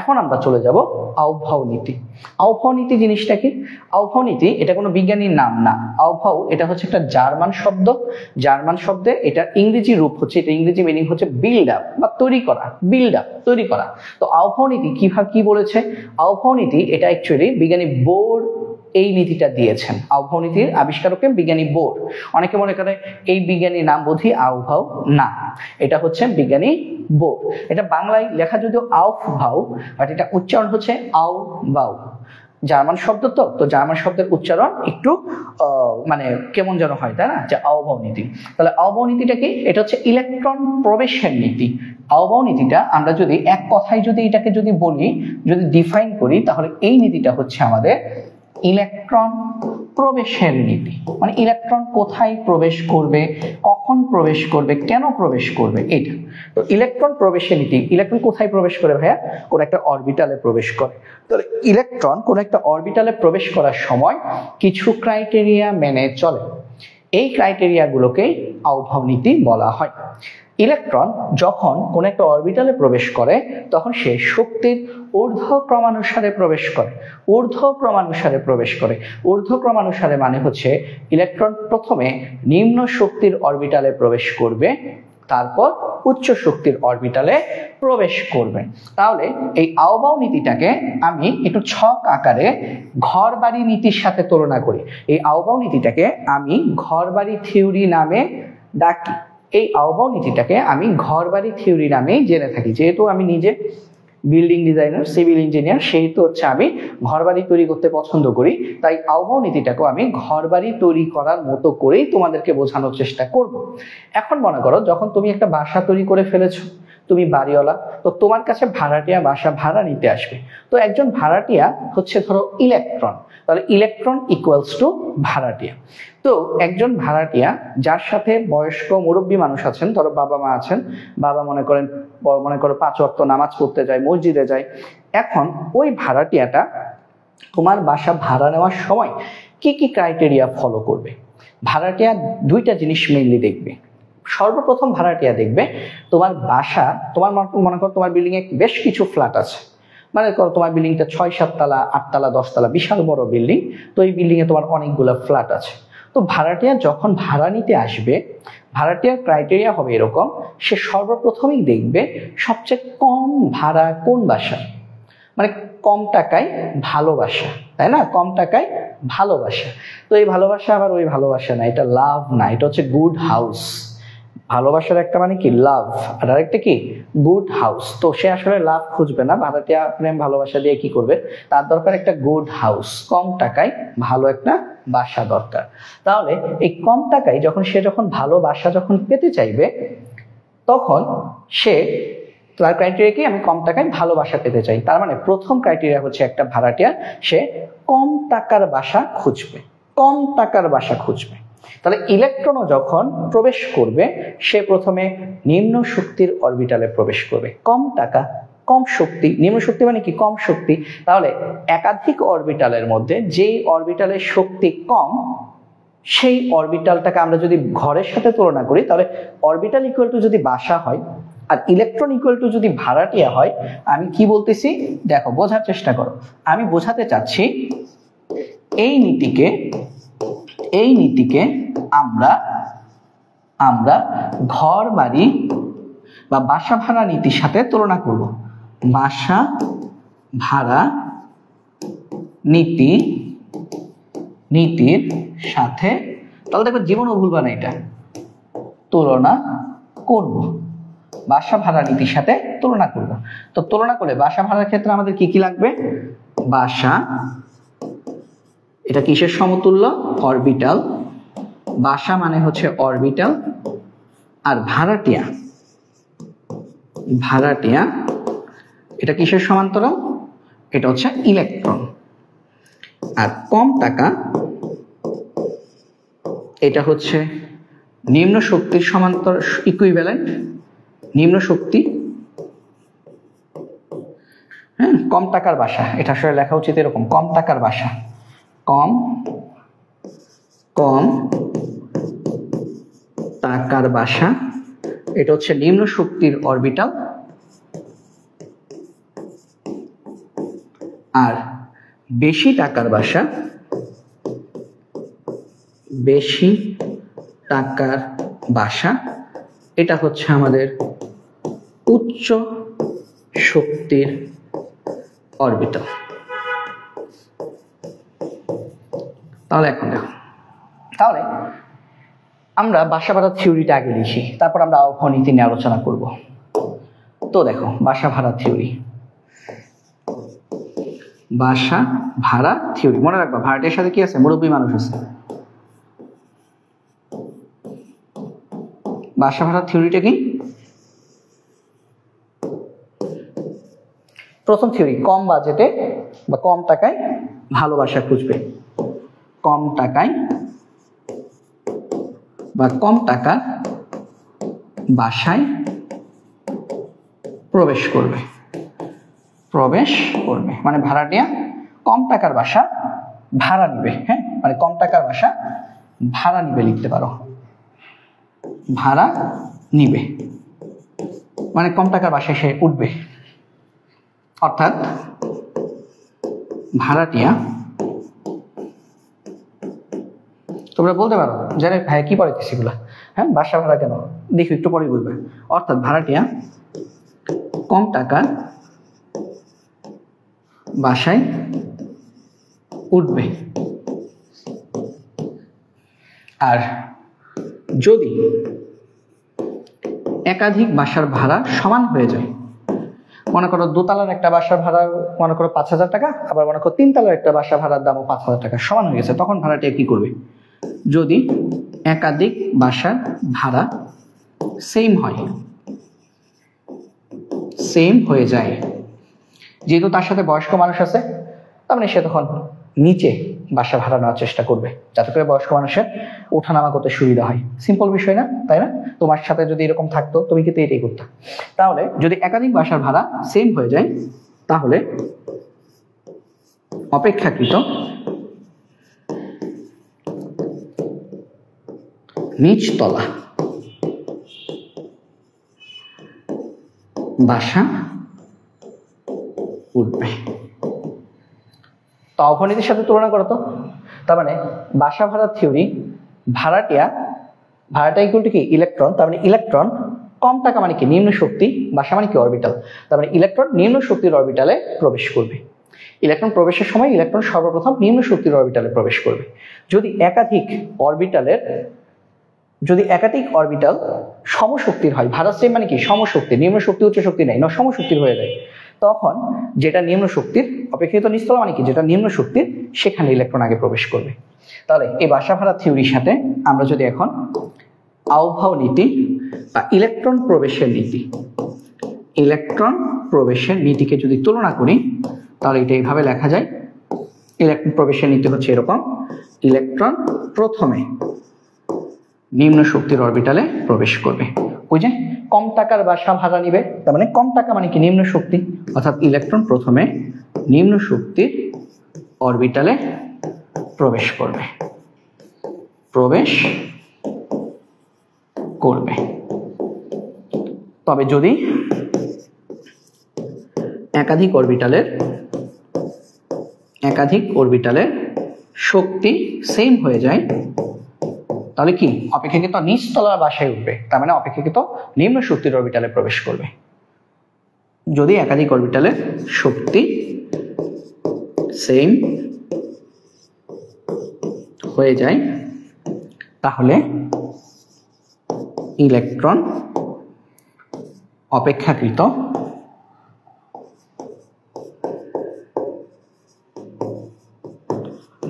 এখন আমরা চলে যাব আউভাউ নীতি। আউভাউ নীতি জিনিসটা কি? আউভাউ নীতি এটা কোনো বিজ্ঞানীর নাম না। আউভাউ এটা হচ্ছে একটা জার্মান শব্দ। জার্মান শব্দে এটা ইংরেজি রূপ হচ্ছে, এটা ইংরেজি মিনিং হচ্ছে বিল্ড আপ বা তৈরি করা, বিল্ড আপ তৈরি করা। তো আউভাউ নীতি কিভাবে কি বলেছে? আউভাউ নীতি এটা অ্যাকচুয়ালি বিজ্ঞানী বোর এই নীতিটা দিয়েছেন। আউভাউ নীতির আবিষ্কারকে বিজ্ঞানী বোর। অনেকে মনে করে এই বিজ্ঞানীর নাম বোধি আউভাউ, না, এটা হচ্ছে বিজ্ঞানী বোর। এটা বাংলায় লেখা যদিও আউভাউ, বাট এটা উচ্চারণ হচ্ছে আউভাউ। জার্মান শব্দ তো জার্মান শব্দের উচ্চারণ একটু মানে কেমন যেন হয়, তাই না? যে আউভাউ নীতি। তাহলে আউভাউ নীতিটা কি? এটা হচ্ছে ইলেকট্রন প্রবেশের নীতি। আউভাউ নীতিটা আমরা যদি এক কথায় যদি এটাকে যদি বলি, যদি ডিফাইন করি, তাহলে এই নীতিটা হচ্ছে আমাদের ইলেকট্রন প্রবেশের নীতি। মানে ইলেকট্রন কোথায় প্রবেশ করবে, কখন প্রবেশ করবে, কেন প্রবেশ করবে, এটা। তো ইলেকট্রন প্রবেশের নীতি, ইলেকট্রন কোথায় প্রবেশ করে ভাইয়া? কোন একটা অরবিটালে প্রবেশ করে। তাহলে ইলেকট্রন কোন একটা অরবিটালে প্রবেশ করার সময় কিছু ক্রাইটেরিয়া মেনে চলে। এই ক্রাইটেরিয়া গুলোকে আউভাউ নীতি বলা হয়। ইলেকট্রন যখন কোন একটা অরবিটালে প্রবেশ করে তখন সে শক্তির ঊর্ধ্বক্রমানুসারে প্রবেশ করে। ঊর্ধ্বক্রমানুসারে প্রবেশ করে। ঊর্ধ্বক্রমানুসারে মানে হচ্ছে ইলেকট্রন প্রথমে নিম্ন শক্তির অরবিটালে প্রবেশ করবে, তারপর উচ্চ শক্তির অরবিটালে প্রবেশ করবে। তাহলে এই আউভাউ নীতিটাকে আমি একটু ছক আকারে ঘরবাড়ি নীতির সাথে তুলনা করি। এই আউভাউ নীতিটাকে আমি ঘরবাড়ি থিওরি নামে ডাকি। এই আউভাউ নীতিটাকে আমি ঘরবাড়ি থিওরি নামেই জেনে থাকি। যেহেতু আমি নিজে বিল্ডিং ডিজাইনার, সিভিল ইঞ্জিনিয়ার, সেহেতু হচ্ছে আমি ঘরবাড়ি তৈরি করতে পছন্দ করি। তাই আউভাউ নীতিটাকেও আমি ঘরবাড়ি তৈরি করার মতো করেই তোমাদেরকে বোঝানোর চেষ্টা করব। এখন মনে করো যখন তুমি একটা বাসা তৈরি করে ফেলেছো, তুমি বাড়িওয়ালা, তো তোমার কাছে ভাড়াটিয়া বাসা ভাড়া নিতে আসবে। তো একজন ভাড়াটিয়া হচ্ছে ধরো ইলেকট্রন, তাহলে ইলেকট্রন ইকুয়ালস টু ভাড়াটিয়া। তো একজন ভাড়াটিয়া যার সাথে বয়স্ক মুরব্বী মানুষ আছেন, ধরো বাবা মা আছেন, বাবা মনে করো 5 ওয়াক্ত নামাজ পড়তে যায়, মসজিদে যায়। এখন ওই ভাড়াটিয়াটা তোমার বাসা ভাড়া নেওয়ার সময় কি কি ক্রাইটেরিয়া ফলো করবে? ভাড়াটিয়া দুইটা জিনিস মেইনলি দেখবে। সর্বপ্রথম ভাড়াটিয়া দেখবে তোমার বাসা, তোমার মনে করো তোমার বিল্ডিং এ বেশ কিছু ফ্ল্যাট আছে, মানে করো তোমার বিল্ডিংটা 6-7 তলা, 8 তলা, 10 তলা, বিশাল বড় বিল্ডিং। তো এই বিল্ডিং এ তোমার অনেকগুলো ফ্ল্যাট আছে। তো ভাড়াটিয়া যখন ভাড়া নিতে আসবে, ভাড়াটিয়ার ক্রাইটেরিয়া হবে এরকম, সে সর্বপ্রথমেই দেখবে সবচেয়ে কম ভাড়া কোন বাসা, মানে কম টাকায় ভালোবাসা, তাই না? কম টাকায় ভালোবাসা। তো এই ভালোবাসা আবার ওই ভালোবাসা না, এটা লাভ না, এটা হচ্ছে গুড হাউস। ভালোবাসার একটা মানে কি লাভ, আর আরেকটা কি গুড হাউস। তো সে আসলে লাভ খুঁজবে না, ভাড়াটিয়া প্রেম ভালোবাসা দিয়ে কি করবে, তার দরকার একটা গুড হাউস, কম টাকায় ভালো একটা বাসা দরকার। তাহলে এই কম টাকায় যখন ভালোবাসা যখন পেতে চাইবে, তখন সে তার ক্রাইটেরিয়া কি, আমি কম টাকায় ভালোবাসা পেতে চাই। তার মানে প্রথম ক্রাইটেরিয়া হচ্ছে একটা ভাড়াটিয়া সে কম টাকার বাসা খুঁজবে, কম টাকার বাসা খুঁজবে। তাহলে ইলেকট্রনও যখন প্রবেশ করবে, সে প্রথমে নিম্ন শক্তির অরবিটালে প্রবেশ করবে। কম টাকা, কম শক্তি, নিম্ন শক্তি মানে কি কম শক্তি। তাহলে একাধিক অরবিটালের মধ্যে যেই অরবিটালের শক্তি কম, সেই অরবিটালটাকে আমরা যদি ঘরের সাথে তুলনা করি, তাহলে অরবিটাল ইকুয়াল টু যদি বাসা হয় আর ইলেকট্রন ইকুয়াল টু যদি ভাড়াটিয়া হয়, আমি কি বলতেছি দেখো, বোঝার চেষ্টা করো। আমি বোঝাতে চাচ্ছি এই নীতিকে আমরা ঘর বাড়ি বা বাসা ভাড়া নীতির সাথে তুলনা করব। বাসা ভাড়া নীতির সাথে, তাহলে দেখো জীবনও ভুলবা না, এটা তুলনা করব, বাসা ভাড়া নীতির সাথে তুলনা করব। তো তুলনা করলে বাসা ভাড়ার ক্ষেত্রে আমাদের কি কি লাগবে? বাসা, এটা কিসের সমতুল্য? অরবিটাল। বাসা মানে হচ্ছে অরবিটাল। আর ভাড়াটিয়া এটা কিসের সমান্তরাল? এটা হচ্ছে ইলেকট্রন। আর কম টাকা এটা হচ্ছে নিম্ন শক্তির সমান্তরাল, ইকুইভ্যালেন্ট, নিম্ন শক্তি। হ্যাঁ, কম টাকার বাসা, এটা আসলে লেখা উচিত এরকম, কম টাকার বাসা, কম টাকার বাসা, এটা হচ্ছে নিম্ন শক্তির অরবিটাল। আর বেশি টাকার বাসা, বেশি টাকার বাসা এটা হচ্ছে আমাদের উচ্চ শক্তির অরবিটাল। তাহলে এখন দেখো, তাহলে আমরা বাসা ভাড়া থিওরিটা আগে লিখি, তারপর আমরা আবহাওয়া নীতি নিয়ে আলোচনা করব। তো দেখো, বাসা ভাড়া থিওরি, বাসা ভাড়া থিওরি মনে রাখবা, ভাড়াটির সাথে কি আছে? মুরব্বী মানুষ আছে। বাসা ভাড়া থিওরিটা কি? প্রথম থিওরি, কম বাজেটে বা কম টাকায় ভালো বাসা খুঁজবে, কম টাকায় বা কম টাকার বাসায় প্রবেশ করবে, মানে ভাড়াটিয়া কম টাকার বাসা ভাড়া নিবে। হ্যাঁ, মানে কম টাকার বাসা ভাড়া নিবে লিখতে পারো, ভাড়া নিবে মানে কম টাকার বাসায় সে উঠবে। অর্থাৎ ভাড়াটিয়া, তোমরা বলতে পারো যে ভাই কি পড়াইতেছি এগুলা, হ্যাঁ বাসা ভাড়া কেন, দেখি একটু পরে বুঝবে। অর্থাৎ ভাড়াটিয়া কম টাকার বাসায় উঠবে। আর যদি একাধিক বাসার ভাড়া সমান হয়ে যায়, মনে করো দোতলার একটা বাসার ভাড়া মনে করো 5,000 টাকা, আবার মনে করো 3তলার একটা বাসা ভাড়ার দামও 5,000 টাকা, সমান হয়ে গেছে, তখন ভাড়াটিয়া কি করবে? যদি একাধিক বাসার ভাড়া সেম হয়ে যায়, যেহেতু তার সাথে বয়স্ক মানুষ আছে, তার মানে সে তখন নিচে বাসা ভাড়া নেওয়ার চেষ্টা করবে, যাতে করে বয়স্ক মানুষের ওঠানামা করতে সুবিধা হয়। সিম্পল বিষয় না, তাই না? তোমার সাথে যদি এরকম থাকতো তুমি কিন্তু এটাই করতে। তাহলে যদি একাধিক বাসার ভাড়া সেম হয়ে যায়, তাহলে অপেক্ষাকৃত নিচতলা বাসা উঠবে। তো অবনীতির সাথে তুলনা করো তো। তার মানে বাসা ভাড়া থিওরি, ভাড়াটা ইকুয়াল টু কি? ইলেকট্রন। তার মানে ইলেকট্রন কম টাকা মানে কি? নিম্ন শক্তি, বাসা মানে কি? অরবিটাল। তার মানে ইলেকট্রন নিম্ন শক্তির অরবিটালে প্রবেশ করবে। ইলেকট্রন প্রবেশের সময় ইলেকট্রন সর্বপ্রথম নিম্ন শক্তির অরবিটালে প্রবেশ করবে। যদি একাধিক অরবিটাল সমশক্তির হয়, ভাড়া সেম মানে কি? সমশক্তি, নিম্ন শক্তি উচ্চ শক্তি নেই, সমশক্তির হয়ে যায়, তখন যেটা নিম্ন শক্তির অপেক্ষিত নিচতলা মানে কি? যেটা নিম্ন শক্তির, সেখানে ইলেকট্রন আগে প্রবেশ করবে। তাহলে এই বাসা ভাড়া থিওরির সাথে আমরা যদি এখন আউভাও নীতি বা ইলেকট্রন প্রবেশের নীতিকে যদি তুলনা করি, তাহলে এটা এইভাবে লেখা যায়। ইলেকট্রন প্রবেশের নীতি হচ্ছে এরকম: ইলেকট্রন প্রথমে নিম্ন শক্তির অরবিটালে প্রবেশ করবে, ওই যে কম টাকার বাসা ভাড়া নিবে, তার মানে কম টাকা মানে কি? নিম্ন শক্তি। অর্থাৎ ইলেকট্রন প্রথমে নিম্ন শক্তির অরবিটালে প্রবেশ করবে। তবে যদি একাধিক অরবিটালের শক্তি সেম হয়ে যায়, তাহলে কি? অপেক্ষাকৃত নিচতলার বাসায় উঠবে, তার মানে অপেক্ষাকৃত নিম্ন শক্তির অরবিটালে প্রবেশ করবে। যদি একাধিক অরবিটালের শক্তি সেম হয়ে যায়, তাহলে ইলেকট্রন অপেক্ষাকৃত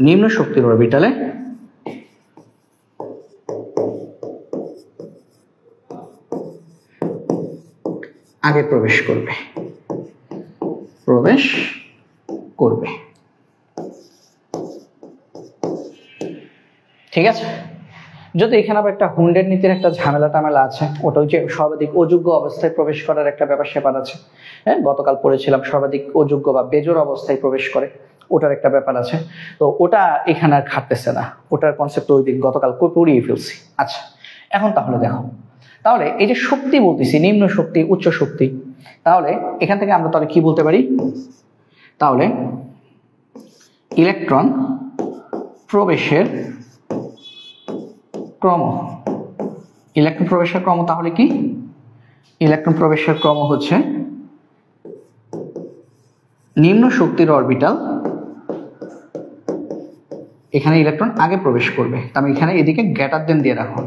নিম্ন শক্তির অরবিটালে আগে প্রবেশ করবে। ঠিক আছে? যদি এখানে আবার একটা হুন্ডের নীতির একটা ঝামেলা আছে, ওটা হচ্ছে সর্বাধিক অযোগ্য অবস্থায় প্রবেশ করার একটা ব্যাপার স্যাপার আছে। হ্যাঁ, গতকাল পড়েছিলাম সর্বাধিক অযোগ্য বা বেজোর অবস্থায় প্রবেশ করে, ওটার একটা ব্যাপার আছে। তো ওটা এখানে আর খাটতেছে না, ওটার কনসেপ্ট ওই দিক গতকাল পড়িয়ে ফেলছি। আচ্ছা, এখন তাহলে দেখো, তাহলে এই যে শক্তি বলতেছি, নিম্ন শক্তি উচ্চ শক্তি, তাহলে এখান থেকে আমরা তাহলে কি বলতে পারি? তাহলে ইলেকট্রন প্রবেশের ক্রম। ইলেকট্রন প্রবেশের ক্রম তাহলে কি? ইলেকট্রন প্রবেশের ক্রম হচ্ছে নিম্ন শক্তির অরবিটাল, এখানে ইলেকট্রন আগে প্রবেশ করবে, আমি এখানে এদিকে গ্রেটার দেন দিয়ে রাখো।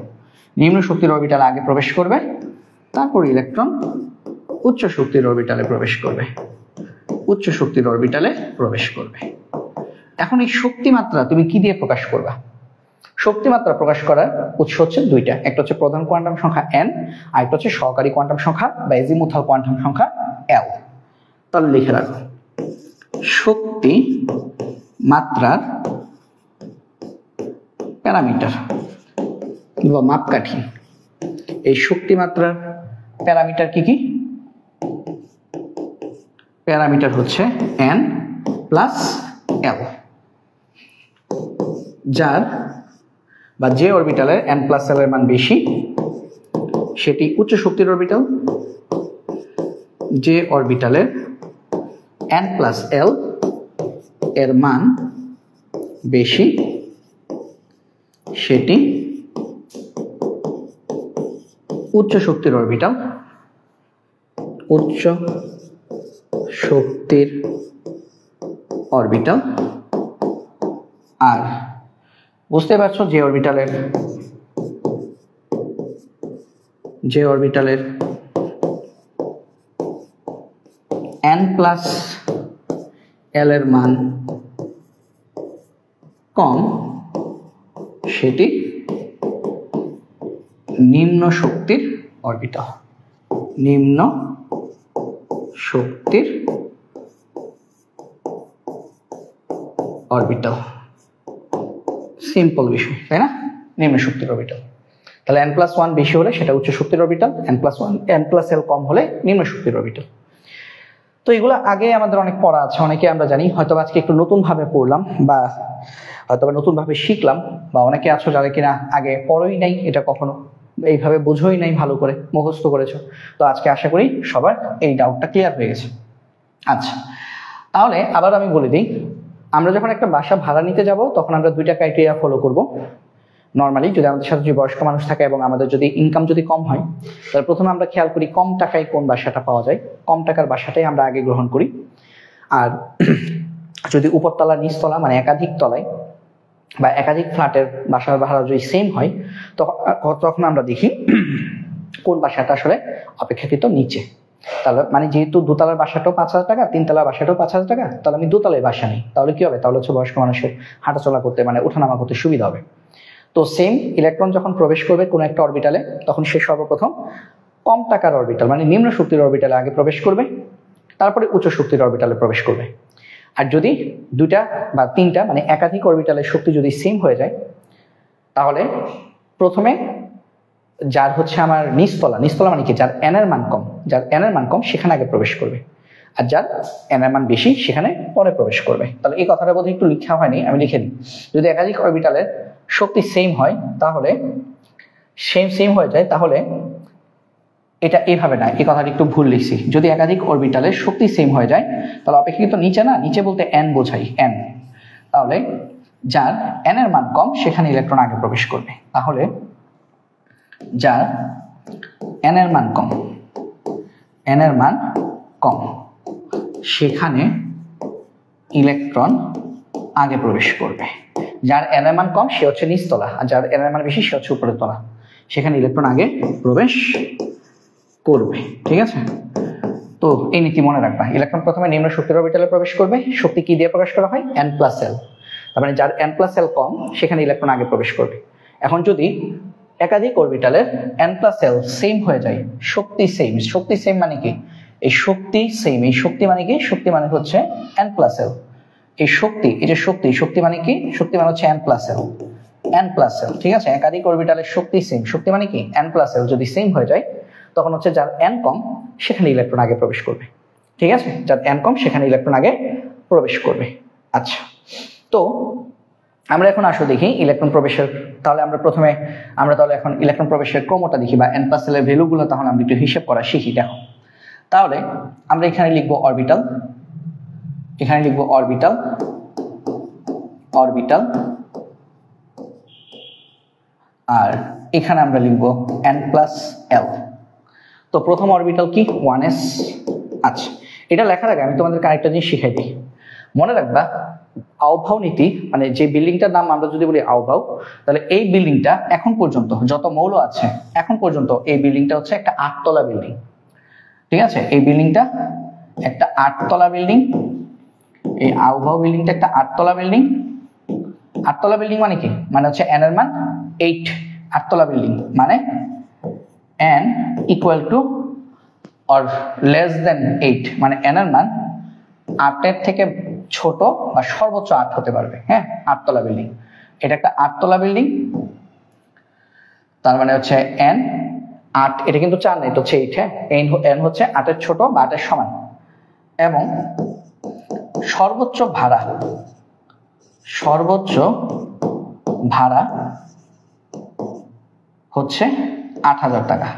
নিম্ন শক্তির অরবিটাল আগে প্রবেশ করবে, তারপর ইলেকট্রন উচ্চ শক্তির অরবিটালে প্রবেশ করবে, উচ্চ শক্তির অরবিটালে প্রবেশ করবে। এখন এই শক্তিমাত্রা তুমি কি দিয়ে প্রকাশ করবা? শক্তিমাত্রা প্রকাশ করার উৎস হচ্ছে দুইটা, একটা হচ্ছে প্রধান কোয়ান্টাম সংখ্যা n, আর একটা হচ্ছে সহকারী কোয়ান্টাম সংখ্যা বা এজিমুথাল কোয়ান্টাম সংখ্যা l। তাহলে লিখে রাখো, শক্তি মাত্রার প্যারামিটার বা মাপকাঠি। এই শক্তি মাত্রার প্যারামিটার কি কি? প্যারামিটার হচ্ছে n প্লাস l, যার বা যে অরবিটালের n প্লাস l এর মান বেশি সেটি উচ্চ শক্তির অরবিটাল, যে অরবিটালের n প্লাস l এর মান বেশি সেটি উচ্চ শক্তির অরবিটাল, উচ্চ শক্তির অরবিটাল। আর বুঝতে পারছো যে অরবিটালের n প্লাস l এর মান কম সেটি নিম্ন শক্তির অরবিটাল, নিম্ন শক্তির অরবিটাল। সিম্পল বিষয়, তাই না? নিম্ন শক্তির অরবিটাল। তাহলে n+1 বেশি হলে সেটা উচ্চ শক্তির অরবিটাল, n+l কম হলে নিম্ন শক্তির অরবিটাল। তো এগুলো আগে আমাদের অনেক পড়া আছে, অনেকে আমরা জানি, হয়তো আজকে একটু নতুন ভাবে পড়লাম বা হয়তো নতুন ভাবে শিখলাম, বা অনেকে আছো যারা কিনা আগে পড়োই নাই, এটা কখনো এইভাবে বোঝোই নাই, ভালো করে মুখস্থ করেছো। তো আজকে আশা করি সবার এই ডাউটটা ক্লিয়ার হয়ে গেছে। আচ্ছা, তাহলে আবার আমি বলে দিই, আমরা যখন একটা বাসা ভাড়া নিতে যাব তখন আমরা দুইটা ক্রাইটেরিয়া ফলো করব। নর্মালি যদি আমাদের সাথে যদি বয়স্ক মানুষ থাকে এবং আমাদের যদি ইনকাম যদি কম হয়, তাহলে প্রথমে আমরা খেয়াল করি কম টাকায় কোন বাসাটা পাওয়া যায়, কম টাকার বাসাটাই আমরা আগে গ্রহণ করি। আর যদি উপরতলা নিচতলা মানে একাধিক তলায় বা একাধিক ফ্ল্যাটের বাসার ভাড়া যদি সেম হয় তখন আমরা দেখি কোন বাসাটা আসলে অপেক্ষাকৃত নিচে। তাহলে মানে যেহেতু দোতলার বাসাটাও 5,000 টাকা, তিনতলার বাসাটাও 5,000 টাকা, তাহলে আমি দোতলায় বাসা নেই। তাহলে কি হবে? তাহলে হচ্ছে বয়স্ক মানুষের হাঁটাচলা করতে মানে ওঠানামা করতে সুবিধা হবে। তো সেম ইলেকট্রন যখন প্রবেশ করবে কোনো একটা অরবিটালে, তখন সে সর্বপ্রথম কম টাকার অরবিটাল মানে নিম্ন শক্তির অরবিটালে আগে প্রবেশ করবে, তারপরে উচ্চ শক্তির অরবিটালে প্রবেশ করবে। আর যদি দুইটা বা তিনটা মানে একাধিক অরবিটালের শক্তি যদি সেম হয়ে যায়, তাহলে প্রথমে যার হচ্ছে আমার নিচতলা মানে কি, যার n এর মান কম সেখানে আগে প্রবেশ করবে, আর যার n এর মান বেশি সেখানে পরে প্রবেশ করবে। তাহলে এই কথাটা বোধহয় একটু লেখা হয়নি, আমি লিখে দিই। যদি একাধিক অরবিটালের শক্তি সেম হয়, তাহলে সেম হয়ে যায়, তাহলে এটা এইভাবে না, এই কথাটা একটু ভুল লিখছি। যদি একাধিক অরবিটালের শক্তি সেম হয়ে যায়, তাহলে অপেক্ষাকৃত নিচে না, নিচে বলতে n বোঝাই, n। তাহলে যার n এর মান কম সেখানে ইলেকট্রন আগে প্রবেশ করবে। তাহলে যার n এর মান কম সেখানে ইলেকট্রন আগে প্রবেশ করবে। যার n এর মান কম সে হচ্ছে নিচতলা, আর যার n এর মান বেশি সে হচ্ছে উপরের তলা, সেখানে ইলেকট্রন আগে প্রবেশ করবে। ঠিক আছে? তো এই নীতি মনে রাখবা, ইলেকট্রন প্রথমে নিম্ন শক্তির অরবিটালে প্রবেশ করবে। শক্তি কি দিয়ে প্রকাশ করা হয়? n+l। তার মানে যার n+l কম সেখানে ইলেকট্রন আগে প্রবেশ করবে। এখন যদি একাধিক অরবিটালের n+l সেম হয়ে যায়, শক্তি সেম মানে কি? এই শক্তি সেম, এই শক্তি মানে কি? শক্তি মানে হচ্ছে n+l। এই যে শক্তি মানে কি? শক্তি মানে হচ্ছে n+l। ঠিক আছে? একাধিক অরবিটালের শক্তি সেম, শক্তি মানে কি? n+l যদি সেম হয়ে যায়, তখন হচ্ছে যার n কম সেখানে ইলেকট্রন আগে প্রবেশ করবে। ঠিক আছে? যার n কম সেখানে ইলেকট্রন আগে প্রবেশ করবে। আচ্ছা, তো আমরা এখন আসো দেখি ইলেকট্রন প্রবেশের, তাহলে আমরা তাহলে এখন ইলেকট্রন প্রবেশের ক্রমটা দেখি, বা n+l এর ভ্যালুগুলো তাহলে আমরা একটু হিসাব করা শিখি। দেখো, তাহলে আমরা এখানে লিখবো অরবিটাল, অরবিটাল, আর এখানে আমরা লিখবো n+l। তো প্রথম অরবিটাল কি 1s। আচ্ছা, এটা লেখার আগে আমি তোমাদের আরেকটা জিনিস শিখাই দিই। মনে রাখবা আউভাউ নীতি মানে যে বিল্ডিংটার নাম আমরা যদি বলি আউভাউ, তাহলে এই বিল্ডিংটা এখন পর্যন্ত যত মৌল আছে এখন পর্যন্ত এই বিল্ডিংটা হচ্ছে একটা 8 তলা বিল্ডিং। ঠিক আছে, এই বিল্ডিংটা একটা 8 তলা বিল্ডিং। এই আউভাউ বিল্ডিংটা একটা 8 তলা বিল্ডিং। 8 তলা বিল্ডিং মানে কি? মানে হচ্ছে n এর মান 8। 8 তলা বিল্ডিং মানে n equal to or less than 8, মানে n এর মান 8 এর থেকে ছোট বা সর্বোচ্চ 8 হতে পারবে। হ্যাঁ, 8 তলা বিল্ডিং, এটা একটা 8 তলা বিল্ডিং। তার মানে হচ্ছে n 8, এটা কিন্তু 4 না, এটা হচ্ছে 8। হ্যাঁ, n হচ্ছে 8 এর ছোট বা 8 এর সমান, এবং সর্বোচ্চ ভাড়া হচ্ছে 8,000 টাকা।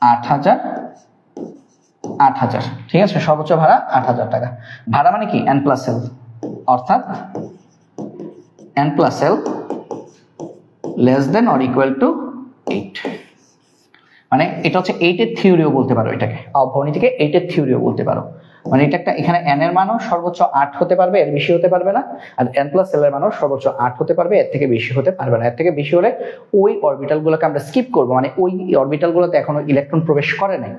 8,000, ঠিক আছে, সর্বোচ্চ ভাড়া 8,000 টাকা। ভাড়া মানে কি? n+l, অর্থাৎ n+l less than or equal to 8। মানে এটা হচ্ছে 8 এর থিওরিও বলতে পারো, এটাকে আউভাউ নীতিকে 8 এর থিওরিও বলতে পারো। মানে এটা একটা, এখানে n এর মানও সর্বোচ্চ 8 হতে পারবে, এর বেশি হতে পারবে না, আর n+l এর মানও সর্বোচ্চ 8 হতে পারবে, এর থেকে বেশি হতে পারবে না। এর থেকে বেশি হলে ওই অরবিটালগুলোকে আমরা স্কিপ করব, মানে ওই অরবিটালগুলোতে এখনো ইলেকট্রন প্রবেশ করে নাই।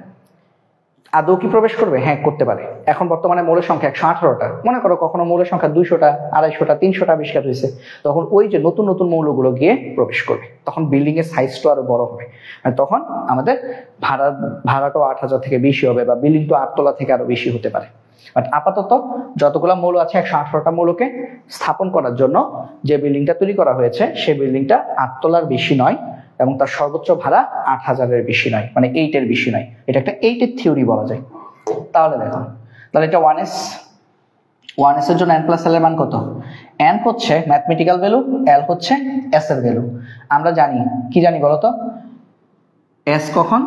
আদৌ কি প্রবেশ করবে? হ্যাঁ, করতে পারে। এখন বর্তমানে মৌলের সংখ্যা 118টা। মনে করো কখনো মৌলের সংখ্যা 200টা, 250টা, 300টা আবিষ্কার হয়েছে, তখন ওই যে নতুন নতুন মৌলগুলো গিয়ে প্রবেশ করবে, তখন বিল্ডিং এর সাইজটা আরো বড় হবে, আর তখন আমাদের ভাড়াটাও 8,000 থেকে বেশি হবে, বা বিল্ডিংটা 8 তলা থেকে আরো বেশি হতে পারে। বাট আপাতত যতগুলো মৌল আছে 118টা মৌলকে স্থাপন করার জন্য যে বিল্ডিংটা তৈরি করা হয়েছে, সেই বিল্ডিংটা 8 তলার বেশি নয়, এবং তার সর্বোচ্চ ভাড়া 8,000-এর বেশি নয়, মানে 8 এর বেশি নয়। এটা একটা 8 এর থিওরি বলা যায়। তাহলে দেখো, তাহলে এটা 1s এর জন্য n+l এর মান কত? n হচ্ছে ম্যাথমেটিক্যাল ভ্যালু, l হচ্ছে s এর ভ্যালু। আমরা জানি, কি জানি বলতো? s কখন?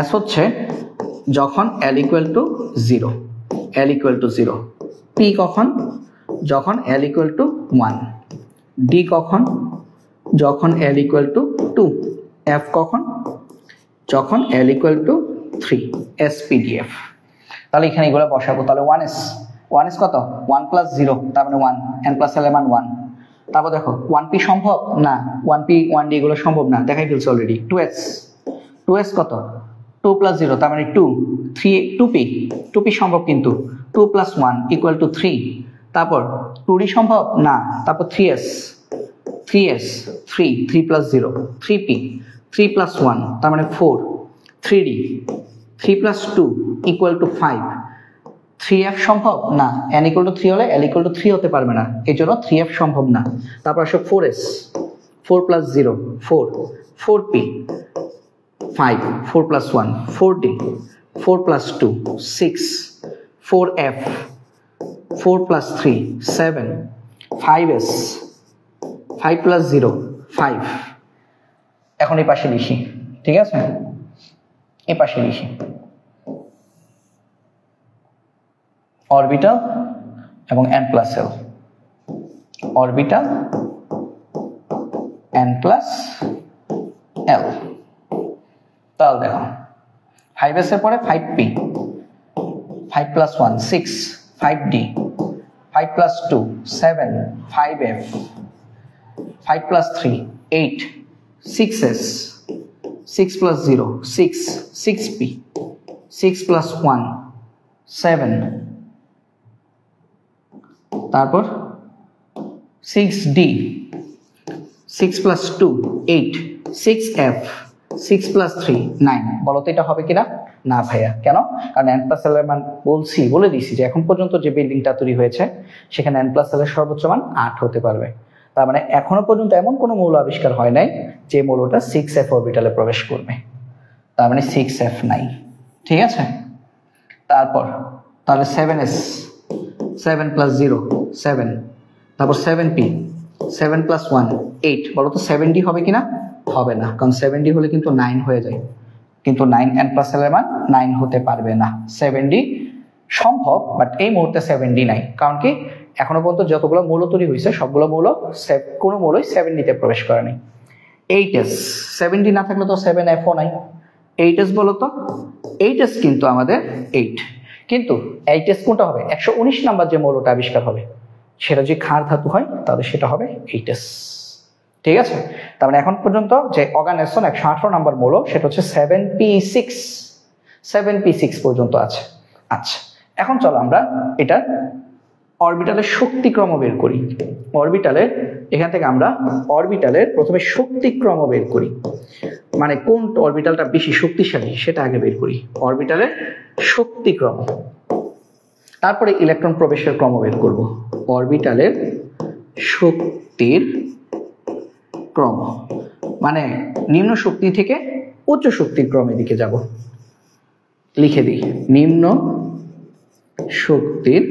s হচ্ছে যখন l ইকুয়াল টু 0, p কখন? যখন l ইকুয়াল টু 1, d কখন? যখন l ইকুয়াল টু 2, f কখন? যখন l ইকুয়াল টু 3, spdf। তাহলে এখানে এগুলো বসাবো। তাহলে 1s কত? 1+0, তার মানে 1, n+l এর মান 1। তারপর দেখো 1p সম্ভব না, 1p 1d এগুলো সম্ভব না, দেখাই ফেলছে অলরেডি। 2s কত? 2+0, তার মানে 2, 2p সম্ভব, কিন্তু 2+1 ইকুয়াল টু 3। তারপর 2d সম্ভব না, তারপর 3s 3+0, 3p, 3+1 তার মানে 4, 3d, 3+2 ইকুয়াল টু 5। 3f সম্ভব না, n ইকুয়াল টু 3 হলে l ইকুয়াল টু 3 হতে পারবে না, এই জন্য 3f সম্ভব না। তারপর আসো 4s, 4+0 4, 4p 5, 4+1 4d, 4+2 6, 4f, 4+3 7, 5s, 5+0 5। এখন এই পাশে লিখি, ঠিক আছে, এই পাশে লিখি অরবিটাল এবং n+l, অরবিটাল n+l। তাহলে দেখো 5s এর পরে 5p, 5+1 6, 5d, 5+2 7, 5f, 5+3 8, 6s, 6+0 6, 6p, 6+1 7, তারপর 6d, 6+2 8, 6f, 6+3 9। বলো তো এটা হবে কিনা? না ভাইয়া, কেন? কারণ n+l এর মান বলে দিয়েছি যে এখন পর্যন্ত যে বিল্ডিংটা তৈরি হয়েছে সেখানে n+l এর সর্বোচ্চ মান 8 হতে পারবে। তার মানে এখনো পর্যন্ত এমন কোনো মৌল আবিষ্কার হয় নাই যে মৌলটা 6f অরবিটালে প্রবেশ করবে, তার মানে 6f নাই, ঠিক আছে। তারপর তাহলে 7s, 7+0 7, তারপর 7p, 7+1 8। বলো তো 7d হবে কিনা? হবে না, কারণ 7d হলে কিন্তু 9 হয়ে যায়, কিন্তু 9 n+l এর মান 9 হতে পারবে না। 7d সম্ভব, বাট এই মুহূর্তে 7d নাই, কারণ কি এখনো পর্যন্ত যতগুলো মৌল তৈরি হয়েছে সবগুলো মৌল কোনো মৌলই 7d তে প্রবেশ করেনি। 8s 7d না থাকলে তো 7f ও নাই। 8s বলো তো, 8s কিন্তু আমাদের 8, কিন্তু 8s কোনটা হবে? 119 নাম্বার যে মৌলটা আবিষ্কার হবে সেটা যদি ক্ষার ধাতু হয় তাহলে সেটা হবে 8s। ঠিক আছে, তার মানে এখন পর্যন্ত যে অর্গানসন 118 নাম্বার মৌল সেটা হচ্ছে 7p6 পর্যন্ত আছে। আচ্ছা, এখন চলো আমরা এটা অরবিটালের শক্তিক্রম বের করি। অরবিটালের এখান থেকে আমরা অরবিটালের প্রথমে শক্তিক্রম বের করি, মানে কোন অরবিটালটা বেশি শক্তিশালী সেটা আগে বের করি, অরবিটালের শক্তিক্রম। তারপরে ইলেকট্রন প্রবেশের ক্রম বের করব, অরবিটালের শক্তির ক্রম, মানে নিম্ন শক্তি থেকে উচ্চ শক্তির ক্রমের দিকে যাব। লিখে দিই, নিম্ন শক্তির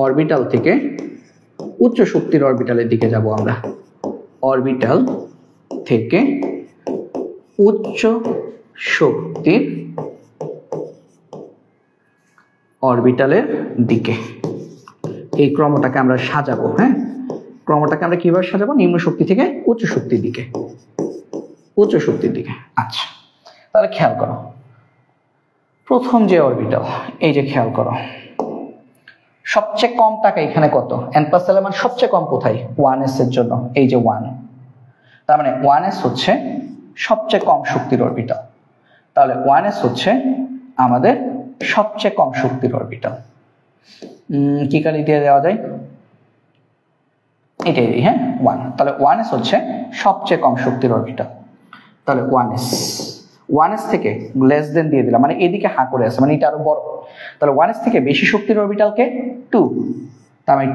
অরবিটাল থেকে উচ্চ শক্তির অরবিটালের দিকে যাব আমরা, অরবিটাল থেকে উচ্চ শক্তির অরবিটালের দিকে। এই ক্রমটাকে আমরা সাজাবো। হ্যাঁ, ক্রমটাকে আমরা কিভাবে সাজাবো? নিম্ন শক্তি থেকে উচ্চ শক্তির দিকে, উচ্চ শক্তির দিকে। আচ্ছা, তাহলে খেয়াল করো প্রথম যে অরবিটাল, এই যে খেয়াল করো সবচেয়ে কম টাকা এখানে কত? n+l এর মান সবচেয়ে কম কোথায়? 1s এর জন্য, এই যে 1, তার মানে 1s হচ্ছে সবচেয়ে কম শক্তির অরবিটাল। তাহলে 1s হচ্ছে আমাদের সবচেয়ে কম শক্তির অরবিটাল। কি কালি দিয়ে দেওয়া যায়? এটাই, হ্যাঁ 1। তাহলে 1s হচ্ছে সবচেয়ে কম শক্তির অরবিটাল। তাহলে 1s থেকে লেস দেন দিয়ে দিলাম, মানে এদিকে হা করে আছে, মানে এটা আরো বড়। তাহলে 1s থেকে বেশি শক্তির অরবিটালকে 2, তার মানে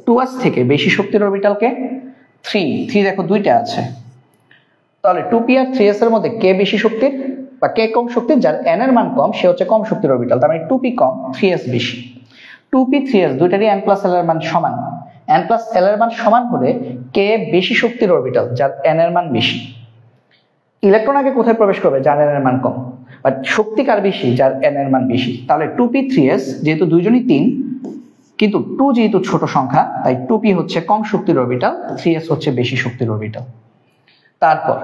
2s থেকে বেশি শক্তির অরবিটালকে 3 দেখো দুইটা আছে। তাহলে 2p আর 3s এর মধ্যে কে বেশি শক্তির বা কে কম শক্তির? যার n এর মান কম সে হচ্ছে কম শক্তির অরবিটাল, তার মানে 2p কম 3s বেশি। 2p 3s দুইটারই n+l এর মান সমান, n+l এর মান সমান হলে কে বেশি শক্তির অরবিটাল? যার n এর মান বেশি। ইলেকট্রন আগে কোথায় প্রবেশ করবে? যার n এর মান কম, বাট শক্তি কার বেশি? যার n এর মান বেশি। তাহলে 2p 3s যেহেতু দুইজনই 3, কিন্তু 2 যেহেতু ছোট সংখ্যা তাই 2p হচ্ছে কম শক্তির অরবিটাল, 3s হচ্ছে বেশি শক্তির অরবিটাল। তারপর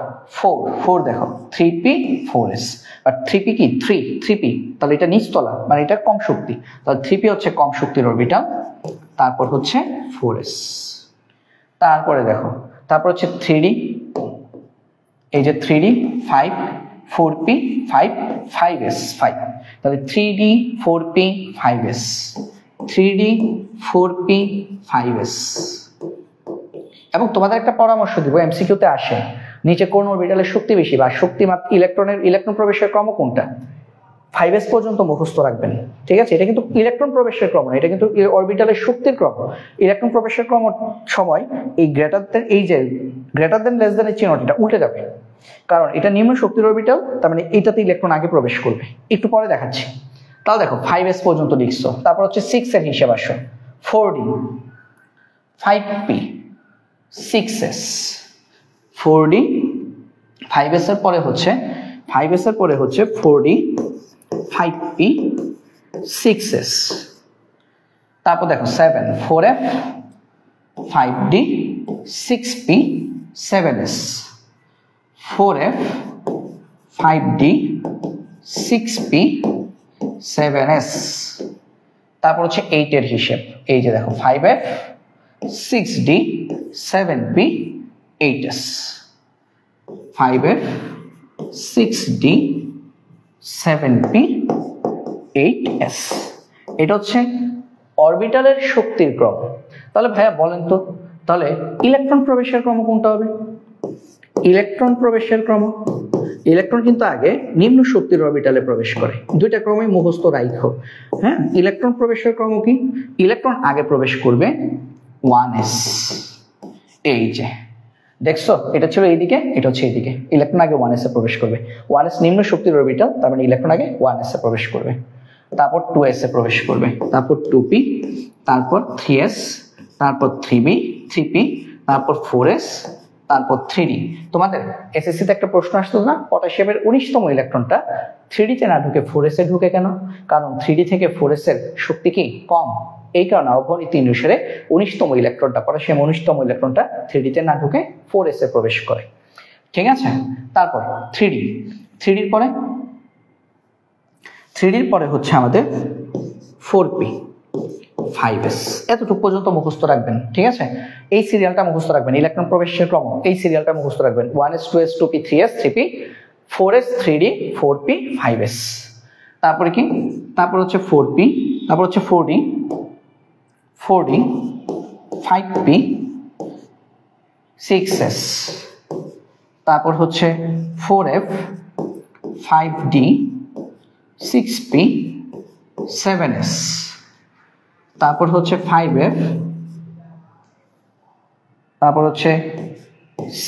4 দেখো 3p 4s, বাট 3p কি 3p, তাহলে এটা নিচতলা, মানে এটা কম শক্তি, তাহলে 3p হচ্ছে কম শক্তির অরবিটাল। তারপর হচ্ছে 4s, তারপরে দেখো তারপর হচ্ছে 3d, এই যে 3d 5, 4p 5, 5s 5, তাহলে 3d 4p 5s, 3d 4p 5s। এবং তোমাদের একটা পরামর্শ দিব, এমসিকিউতে আসে নিচে কোন অরবিটালের শক্তি বেশি বা শক্তি ইলেকট্রন প্রবেশের ক্রম কোনটা, 5s পর্যন্ত মুখস্থ রাখবেন। ঠিক আছে, এটা কিন্তু ইলেকট্রন প্রবেশের ক্রম না, এটা কিন্তু অরবিটালের শক্তির ক্রম। ইলেকট্রন প্রবেশের ক্রম সময় এই গ্রেটার দেন লেস দেন এর চিহ্নটা উল্টে যাবে, কারণ এটা নিম্ন শক্তির অরবিটাল, তার মানে এটাতে ইলেকট্রন আগে প্রবেশ করবে। একটু পরে দেখাচ্ছি। তাহলে দেখো 5s পর্যন্ত লিখছো, তারপর হচ্ছে 6 এর হিসাব আসো, 4d 5p 6s, 4d 5s এর পরে হচ্ছে 4d 5p 6s, তারপর দেখো 7 4f 5d 6p 7s, 4f 5d 6p 7s, তারপর হচ্ছে 8 এর হিসেব, এই যে দেখো 5f 6d 7p 8s, 5f 6d 7p 8s। এটা হচ্ছে অরবিটালের শক্তির ক্রম। তাহলে ভাইয়া বলেন তো, তাহলে ইলেকট্রন প্রবেশের ক্রম কোনটা হবে? ইলেকট্রন প্রবেশের ক্রম, ইলেকট্রন কিন্তু আগে নিম্ন শক্তির অরবিটালে প্রবেশ করে। দুইটা ক্রমই মুখস্থ রাখো। হ্যাঁ, ইলেকট্রন প্রবেশের ক্রম কি? ইলেকট্রন আগে প্রবেশ করবে 1s, এই যে দেখছো এটা ছিল এইদিকে, এটা হচ্ছে এইদিকে, ইলেকট্রন আগে 1s এ প্রবেশ করবে। 1s নিম্ন শক্তির অরবিটাল, তার মানে ইলেকট্রন আগে 1s এ প্রবেশ করবে, তারপর 2s এ প্রবেশ করবে, তারপর 2p, তারপর 3s, তারপর 3p, তারপর 4s, তারপর 3D। তোমাদের এসএসসি তে একটা প্রশ্ন আসতো না, পটাশিয়ামের 19তম ইলেকট্রনটা 3D তে না ঢুকে 4s এ ঢুকে কেন? কারণ 3D থেকে 4s এর শক্তি কি কম, এই কারণে আহ্বয় নীতি অনুসারে 19তম ইলেকট্রনটা, পটাশিয়াম 19তম ইলেকট্রনটা 3D তে না ঢুকে 4s এ প্রবেশ করে। ঠিক আছে, তারপর 3D। 3Dর পরে হচ্ছে আমাদের 4p 5s। এতটুকু পর্যন্ত মুখস্থ রাখবেন। ঠিক আছে, এই সিরিয়ালটা মুখস্থ রাখবেন, ইলেকট্রন প্রবেশের ক্রম এই সিরিয়ালটা মুখস্থ রাখবেন। 1s 2s 2p 3s 3p 4s 3d 4p 5s। তারপরে কি, তারপর হচ্ছে 4p, তারপর হচ্ছে 4d 5p 6s, তারপর হচ্ছে 4f 5d 6p 7s, তারপর হচ্ছে 5f, তারপর হচ্ছে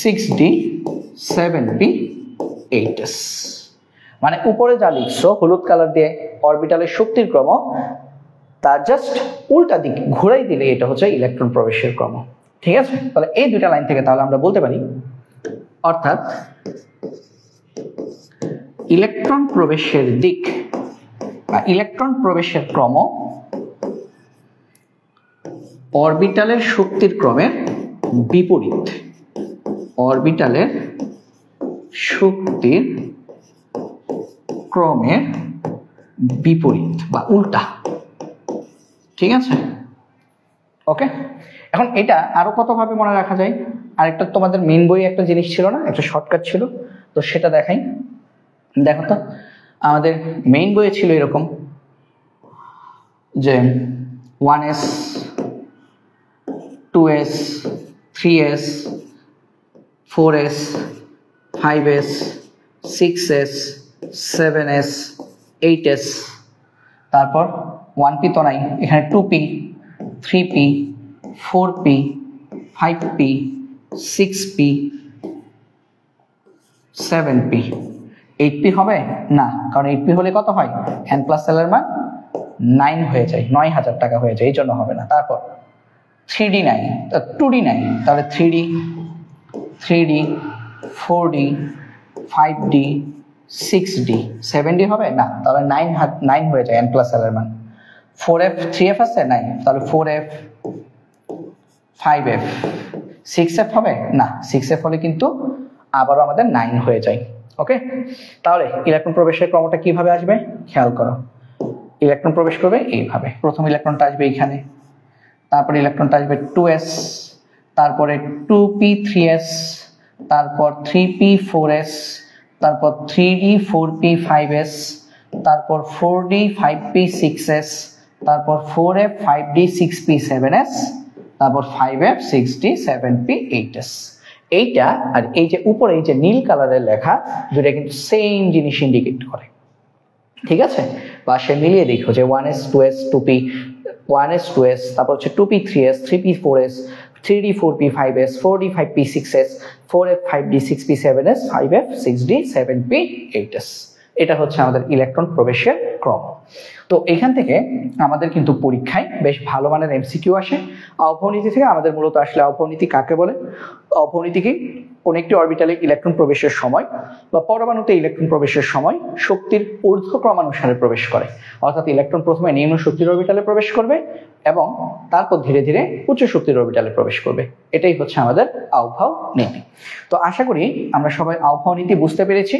6d 7p 8s। মানে উপরে যা লিখছো হলুদ কালার দিয়ে অরবিটালের শক্তির ক্রম, তার জাস্ট উল্টা দিক ঘুরাই দিলে এটা হচ্ছে ইলেকট্রন প্রবেশের ক্রম। ঠিক আছে, তাহলে এই দুইটা লাইন থেকে তাহলে আমরা বলতে পারি, অর্থাৎ ইলেকট্রন প্রবেশের দিক বা ইলেকট্রন প্রবেশের ক্রম অরবিটালের শক্তির ক্রমের বিপরীত, অরবিটালের শক্তির ক্রমের বিপরীত বা উল্টা। ঠিক আছে, ওকে। এখন এটা আরো কত ভাবে মনে রাখা যায়? আরেকটা তোমাদের মেইন বইয়ে একটা জিনিস ছিল না, একটা শর্টকাট ছিল, তো সেটা দেখাই। দেখো তো, আমাদের মেইন বইয়ে ছিল এরকম যে 1s 2s 3s 4s 5s 6s 7s 8s, তারপর 1p তো নাই, এখানে 2p 3p 4p 5p 6p 7p 8p হবে না, কারণ 8p হলে কত হয়, n প্লাস l এর মান 9 হয়ে যায়, 9000 টাকা হয়ে যায়, এই জন্য হবে না। তারপর 3d নাই, 2d নাই, তাহলে 3d 4d 5d 6d 7d হবে না, তাহলে 9 হয়ে যায় n প্লাস l এর মান। 4f 3f আছে নাই, তাহলে 4f 5f 6f হবে না, 6f হলে কিন্তু আবারও আমাদের 9 হয়ে যায়। ওকে, তাহলে ইলেকট্রন প্রবেশের ক্রমটা কিভাবে আসবে খেয়াল করো। ইলেকট্রন প্রবেশ করবে এইভাবে, প্রথম ইলেকট্রনটা আসবে এইখানে, তারপরে ইলেকট্রনটা আসবে 2s, তারপরে 2p 3s, তারপর 3p 4s, তারপর 3d 4p 5s, তারপর 4d 5p 6s, তারপর 4f 5d 6p 7s, তারপর 5f 6d 7p 8s। এইটা আর এই যে উপরে এই যে নীল কালারের লেখা, দুটো কিন্তু সেম জিনিস ইন্ডিকেট করে। ঠিক আছে, বা সে মিলিয়ে দেখো যে 1s 2s 2p 1s 2s, তারপর হচ্ছে 2p 3s 3p 4s 3d 4p 5s 4d 5p 6s 4f 5d 6p 7s 5f 6d 7p 8s। এটা হচ্ছে আমাদের ইলেকট্রন প্রবেশের ক্রম। তো এখান থেকে আমাদের কিন্তু পরীক্ষায় বেশ ভালো মানের এমসিকিউ আসে। আহ্বয় নীতি থেকে আমাদের মূলত আসলে আহ্বয় নীতি কাকে বলে? আহ্বয় নীতি কি? কোন একটি অরবিটালে ইলেকট্রন প্রবেশের সময় বা পরমাণুতে ইলেকট্রন প্রবেশের সময় শক্তির ঊর্ধ্বক্রমানুসারে প্রবেশ করে, অর্থাৎ ইলেকট্রন প্রথমে নিম্ন শক্তির অরবিটালে প্রবেশ করবে এবং তারপর ধীরে ধীরে উচ্চ শক্তির অরবিটালে প্রবেশ করবে। এটাই হচ্ছে আমাদের আহ্বয় নীতি। তো আশা করি আমরা সবাই আহ্বয় নীতি বুঝতে পেরেছি।